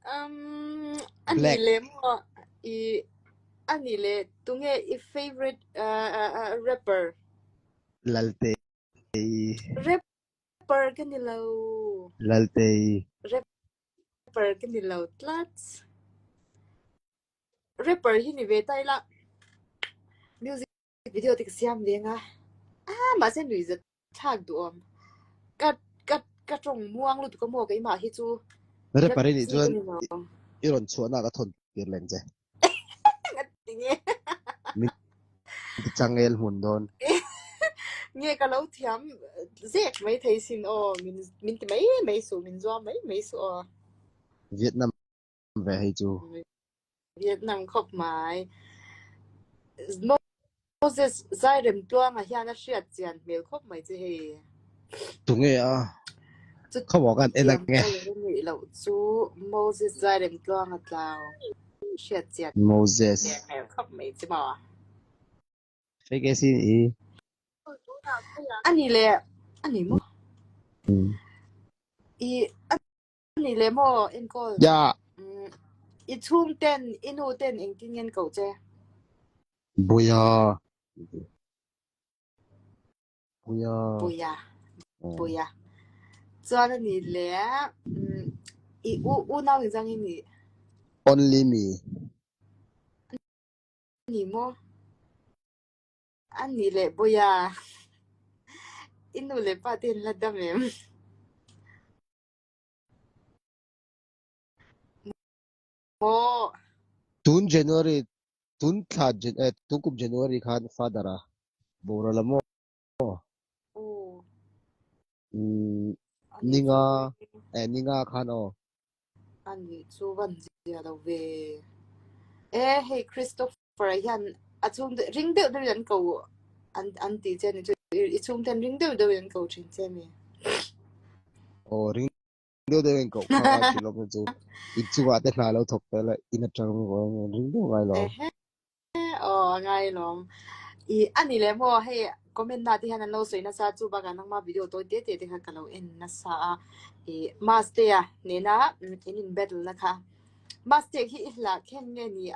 อันนี้ black เลยมั้งอันนี้เลยตรงนี้ favorite rapper lalte rapper กันนี่เรา lalte rapper กันนี่เราตัด rapper ที่นี่เวทายละ music video ที่เสียมเลี้ยงมาเส้นหนุ่ยจะทักดูกัดตรงม่วงรู้ตัวก็มัวกันมาที่จู rapper นี่จวน กันนี่เรา iron chuan na ka thon tir leng je ติงเงี้ย min changel hun don เงี้ยก็เราเทียมเซ็กไม่เทสินมินไม่สู้มินจ้าไม่สู้ vietnam ve hai chu เวียดนามครบหมายโมเสสใจเริ่มตัวมาเฮียน่าเชื่อเจียนเมลครบหมายจะเฮ tu nge a เขาบอกกันเอ็นไง เราจูโมเสสใจเริ่มตัวมาแล้วเชื่อเจียน moses เมลครบหมายจะบอก fake sin e อันนี้เลยอันนี้มั้งอันนี้เลยมั้งเอ็นก็ ya อีทุ่งเต้นอินูเต้นเองกินเงินเก่าเจ้ buya 不呀做的你嘞我闹紧张你 only me 你么อันนี้เลย不呀อินูเลยป้าเต้นละดำเอ็มโม tun january tun tha tun kup january khan fadara bora lamo โอ้ ninga ninga khan o อันนี้จูวันเดียวเราเวเฮ้คริสโตเฟอร์ยันอาช่วงริงเดียวเดินเก่าอันตีเจนี่อีช่วงเต้นริงเดียวเดินเก่าจริงเจมี่ o ring do de ko kha ki lo chu ichu wa te khla lo thok te la in a tang ko ring do ngai lo ไงลองอันนี้เลยมั้งให้คอมเมนต์หน้าที่ฮันนั่นเราสวยนะซาจูบากันนั่งมาวิดีโอตัวเด็ดๆที่ฮันกันเราเอ็นนะซามาสเตย์เนี่ยนะอินเบดนะคะมาสเตย์ที่อีหลักแค่เงี้ยนี่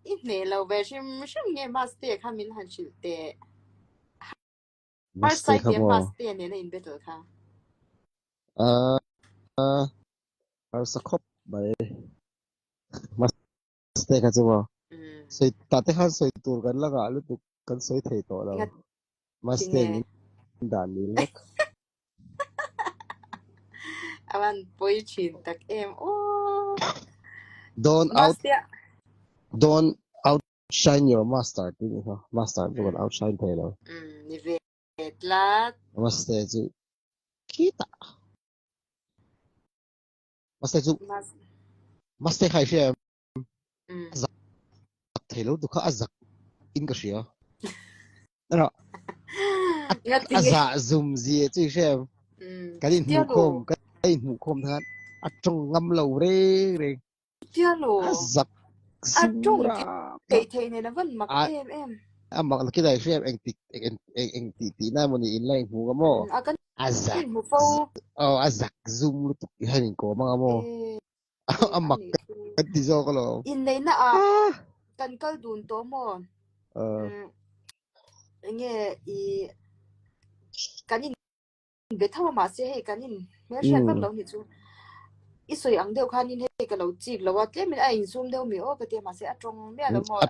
อินเนี่ยเราเวชิมเงี้ยมาสเตย์ข้ามินฮันชิลเตฮาร์ไซด์เนี่ยมาสเตย์เนี่ยนะอินเบดค่ะar sakop ba maste ka chu soi ta te khan soi tur kan laga lu tu kan soi thei to la maste ni dan ni lek อาวันปุยชินตักโอ้ don't มา out สเตย์ don't outshine your master ni ha master tu kan outshine thei lo นี่เวทละ maste chu kita maste chu maste khai she thei lo tu kha azak in ka shia na aza zoom zi chu she kalin hu khom than atong ngam lo re re เจ้าหนู azak จุง sura เทเนี่ยนะวันมักamak la kidai she eng ti na mo ni in lai hu ga mo กัน azak หมูฟู azak zoom lu tu hanin ko ma mo amak kan ti zo ko lo อินในน่ะกันก็ดูนตัวมอนเงี้ยกันยินเบท่ามาเสียให้กันยินเมื่อเช้าก็เราเห็นจูอีสวยอังเดียวคันยินให้กันเราจีบเราว่าเจ้ามันไอ้ซูมเดียวมีโอ้ก็เดี๋ยวมาเสียจงเมื่อเราหมด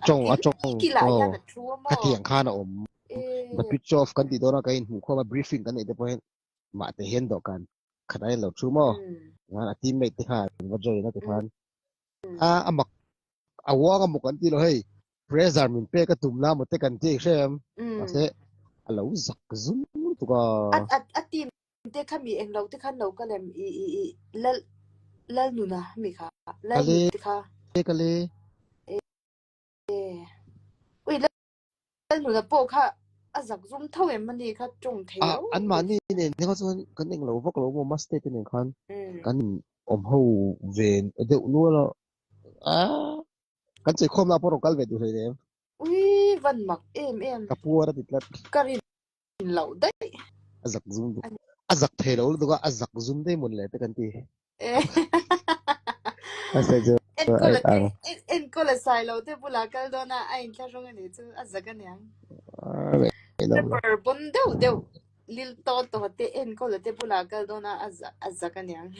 กี่หลายอย่างนะชัวร์มั้ง ka tiang khana om the pitch off kan ti do na kain hu ko ma briefing kan ite point ma te hen do kan khanai lo chu mo na teammate te khan wa join na te khan amak awa ga mu kan ti lo hey pressure min pe ka tum na mo te kan ti shem ma se alo zak zum tu ka ทีมเด็กข้ามีเองเราที่ข้าเราก็เลยเล่นหนูนะมีค่ะเล่นที่ค่ะka le อุ้ยเล่นหนูนะโป๊ะค่ะจักซุ่มเท่าเอ็มมันดีค่ะจงเที่ยว an ma ni ne ne ko chon kan eng lo vok lo mo maste te ne khan kan om ho ven de nu lo kan che khom na por kal ve du he dem อุ้ยวันมักka pu ra ti tlat กรินเหล่าได้ azak zum azak the lo du ka azak zum de mun le te kan ti Asa jo ai ang. en ko la sai lo te bula kal do na ai tla rong ni chu azaga nyang rapper bon deu lil to te en ko la te bula kal do na azaga nyang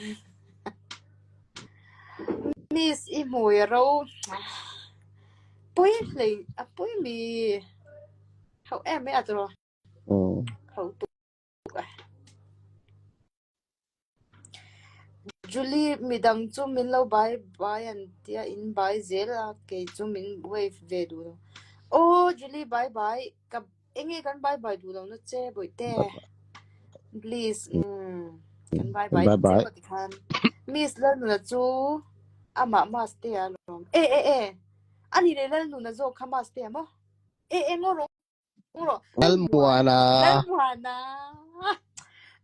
miss i moi ro poi le a poi mi how em me atro how tu Julie midang chu min lo bai an tia in bai zela ke chu min wave ve du Julie bye ka enge kan bye du lo no che boi te please kan bye che ko ti khan miss la nu na chu ama mas te a lom ani le la nu na zo khamas te mo ngoro Lal muana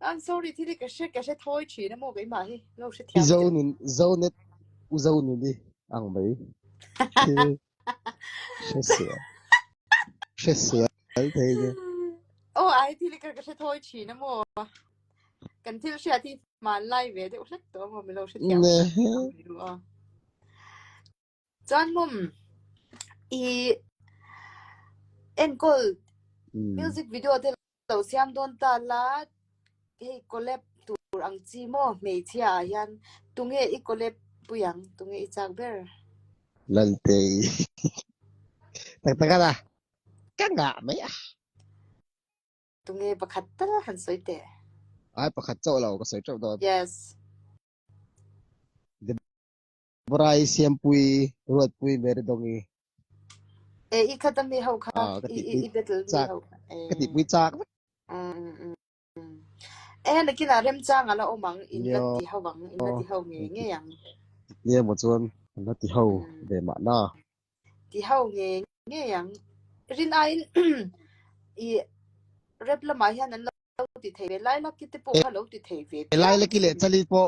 I'm sorry thì cái sẽ thôi chỉ nó một cái mà hi lâu sẽ theo zau net uzau nu đi ang mai she sửa thế chứ ai thì cái sẽ thôi chỉ nó một cần thì sẽ thì mà lại về thì rất tốt mà mình lâu sẽ theo John mum encore music video thì lâu xem đón ta là cái collab tour ang chi mo mấy chia yan tung nghe i collab buyang tung nghe i chak ber lante tak da ka nga mai tung nghe bakhat ta han soi te ai pakhat chaw lo ka soi chaw do yes borai siam pui ruat pui mer dongi i khatam mi hau kha i betel mi hau ka ti pui chak na kina rem chang ala omang in la ti hawang in la ti hau nge yang ye mo chuan la ti hau de ma na ti hau nge yang rin ain i rep la ma hian an lo ti thei ve lai la ki te po kha lo ti thei ve lai la ki le chali po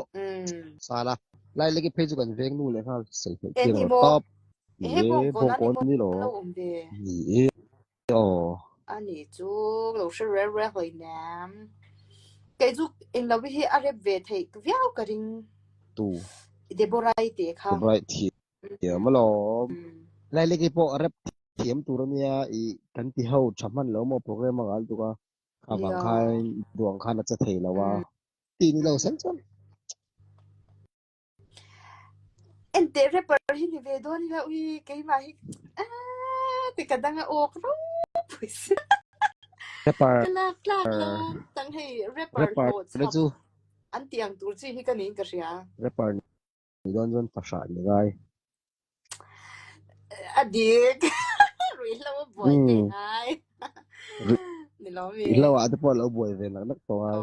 sala lai la ki pheju kan veng nu le ha sel phe ki top he bong kon ni lo ni ani chu lo she re hoi nam cái giúp em lâu với anh em về thấy tụi véo cái đình tu để bồi lại để khá bồi thì mà lo lại lấy cái bộ rep thiểm tu rồi nha ý cái tí hậu chăm hắn lâu mà program mà gal tu ka abang khai duang khai nó sẽ thấy là wa tin lâu sáng chốn em để rapper hình như về đó thì là ui cái mà thì cái đang ô cái rapper là tăng hay rapper chú anh tiếng tu chỉ hi cái này cái gì à rapper don phát sản như vậy adik rồi lâu boy về ngay ni lo mi lâu à thì lâu boy về là nắc to ai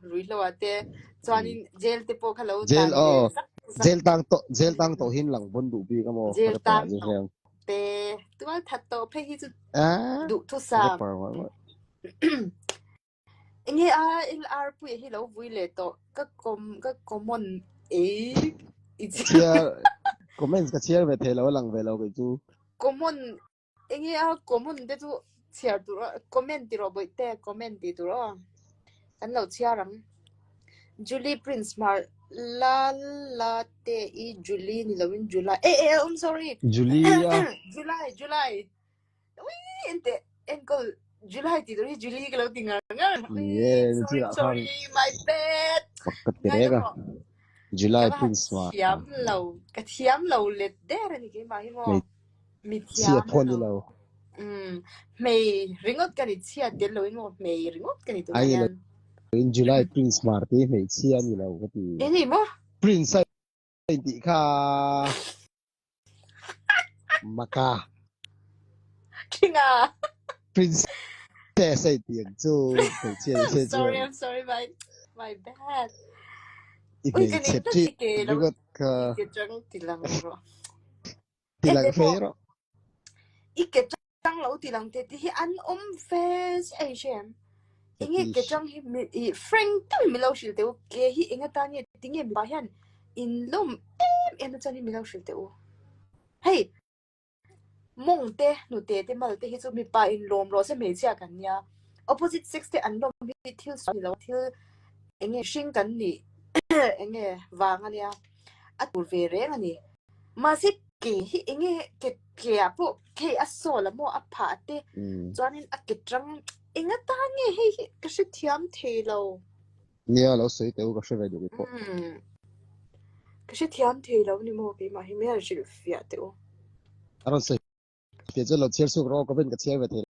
rồi lâu à thế cho anh jail thì po khalo jail tang to hin lang bon du bi ka mo jail tang te tu thật to phe hi du thu sa nghe ar pui hi lo vui le to các common chia comment ka chia về thế lo lang về lo cái chú common nghe common de tu chia tu comment ti ro boi te comment ti tu ro kan lo chia ram Julie Prince mar la te i Julie ni lo in July I'm sorry Julia July ui ente enko July ti dori Julie ke lo tinga sorry my bad pakatega July Prince ma thiam lo let der ni ke ma hi mo mi thiam phone ni lo mei ringot kan ni chia de lo in mo mei ringot kan ni tu yan in July Prince Marty mei chia ni lo ka ti ni mo Prince ai ti kha maka kinga Prince sai tiền chu phải chia I'm sorry my bad ui cái này rất kì lắm cái trắng thì lằng phê rồi cái trắng lâu thì lằng thì anh face Asian nghe cái trắng Frank tôi mình lâu xíu tiêu cái hi nghe ta nghe tiếng nghe bài han in lom em cho nên mình lâu xíu tiêu hey mong te nu te mal te hi chu mi pa in lom ro se me chia kan nya opposite sex te an lom hi thil so lo thil enge sing kan ni enge wang ania a tur ve re ngani ma se ke hi enge ke a po ke a so la mo a pha te chuanin a ke trang inga ta nge hi ka shi thiam thelo nia lo sei te u ka shwe du po ka shi thiam thelo ni mo ke ma hi me a shi fia te u aron sei te zo lo cher su ro ko ben ka cher ve